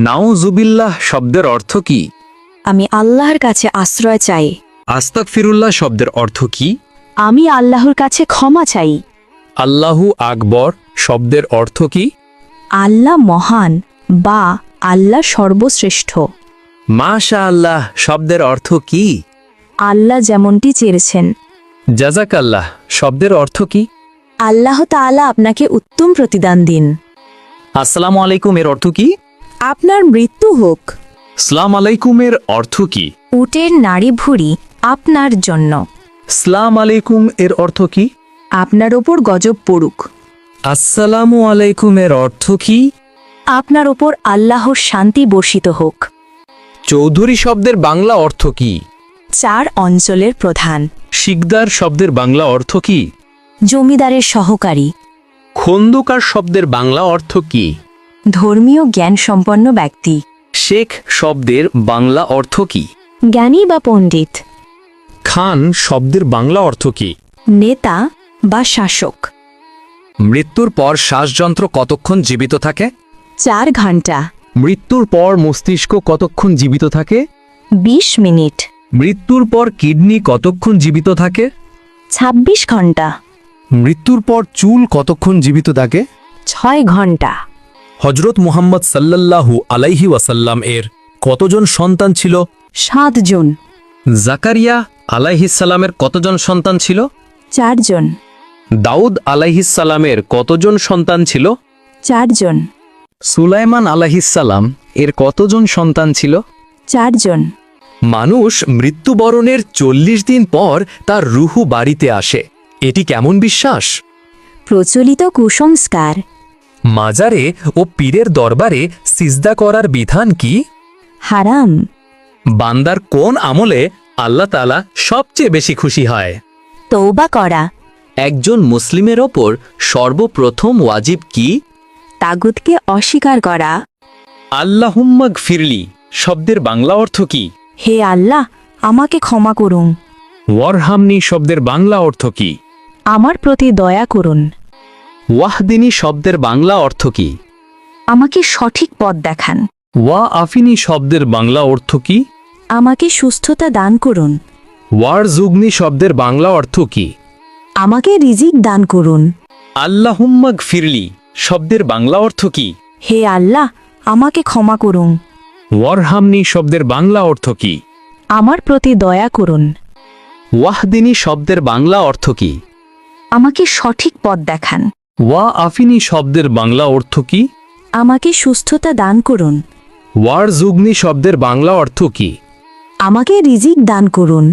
নাউজুবিল্লাহ শব্দের অর্থ কি? আমি আল্লাহর কাছে আশ্রয় চাই। আস্তাগফিরুল্লাহ শব্দের অর্থ কি? আমি আল্লাহর কাছে ক্ষমা চাই। আল্লাহু আকবর শব্দের অর্থ কি? আল্লাহ মহান বা আল্লাহ সর্বশ্রেষ্ঠ। মাশাআল্লাহ শব্দের অর্থ কি? আল্লাহ যেমনটি চেয়েছেন। জাযাকাল্লাহ শব্দের অর্থ কি? আল্লাহ তাআলা আপনাকে উত্তম প্রতিদান দিন। আসসালামু আলাইকুম এর অর্থ কি? আপনার মৃত্যু হোক। সালাম আলাইকুমের অর্থ কি? উটের নাড়ি ভুঁড়ি আপনার জন্য। সালাম আলাইকুম এর অর্থ কি? আপনার ওপর গজব পড়ুক। আসসালামু আলাইকুম এর অর্থ কি? আপনার ওপর আল্লাহর শান্তি বর্ষিত হোক। চৌধুরী শব্দের বাংলা অর্থ কি? 4 অঞ্চলের প্রধান। শিকদার শব্দের বাংলা অর্থ কি? জমিদারের সহকারী। খন্দকার শব্দের বাংলা অর্থ কি? ধর্মীয় জ্ঞান সম্পন্ন ব্যক্তি। শেখ শব্দের বাংলা অর্থ কি? জ্ঞানী বা পণ্ডিত। খান শব্দের বাংলা অর্থ কি? নেতা বা শাসক। মৃত্যুর পর শ্বাসযন্ত্র কতক্ষণ জীবিত থাকে? 4 ঘন্টা। মৃত্যুর পর মস্তিষ্ক কতক্ষণ জীবিত থাকে? 20 মিনিট। মৃত্যুর পর কিডনি কতক্ষণ জীবিত থাকে? 26 ঘন্টা। মৃত্যুর পর চুল কতক্ষণ জীবিত থাকে? 6 ঘন্টা। হজরত মুহাম্মদ সাল্লাল্লাহু আলাইহি ওয়াসাল্লাম এর কতজন সন্তান ছিল? 7 জন। জাকারিয়া আলাইহিসসালামের কতজন সন্তান ছিল? 4 জন। দাউদ আলাইহিসসালামের কতজন সন্তান ছিল? 4 জন। সুলাইমান আলাইহিসসালাম এর কতজন সন্তান ছিল? 4 জন। মানুষ মৃত্যুবরণের 40 দিন পর তার রুহু বাড়িতে আসে, এটি কেমন বিশ্বাস? প্রচলিত কুসংস্কার। মাজারে ও পীরের দরবারে সিজদা করার বিধান কি? হারাম। বান্দার কোন আমলে আল্লাহ তাআলা সবচেয়ে বেশি খুশি হয়? তওবা করা। একজন মুসলিমের ওপর সর্বপ্রথম ওয়াজিব কি? তাগুতকে অস্বীকার করা। আল্লাহুম্মা গফিরলি শব্দের বাংলা অর্থ কি? হে আল্লাহ, আমাকে ক্ষমা করুন। ওয়ারহামনি শব্দের বাংলা অর্থ কি? আমার প্রতি দয়া করুন। ওয়াহদিনী শব্দের বাংলা অর্থ কি? আমাকে সঠিক পথ দেখান। ওয়া আফিনী শব্দের বাংলা অর্থ কি? আমাকে সুস্থতা দান করুন। ওয়ারজুগনি শব্দের বাংলা অর্থ কি? আমাকে রিজিক দান করুন। আল্লাহুম্মা গফিরলি শব্দের বাংলা অর্থ কি? হে আল্লাহ, আমাকে ক্ষমা করুন। ওয়ারহামনি শব্দের বাংলা অর্থ কি? আমার প্রতি দয়া করুন। ওয়াহদিনী শব্দের বাংলা অর্থ কি? আমাকে সঠিক পথ দেখান। ওয়া আফিনী শব্দের বাংলা অর্থ কি? আমাকে সুস্থতা দান করুন। ওয়ারজুগনি শব্দের বাংলা অর্থ কি? আমাকে রিজিক দান করুন।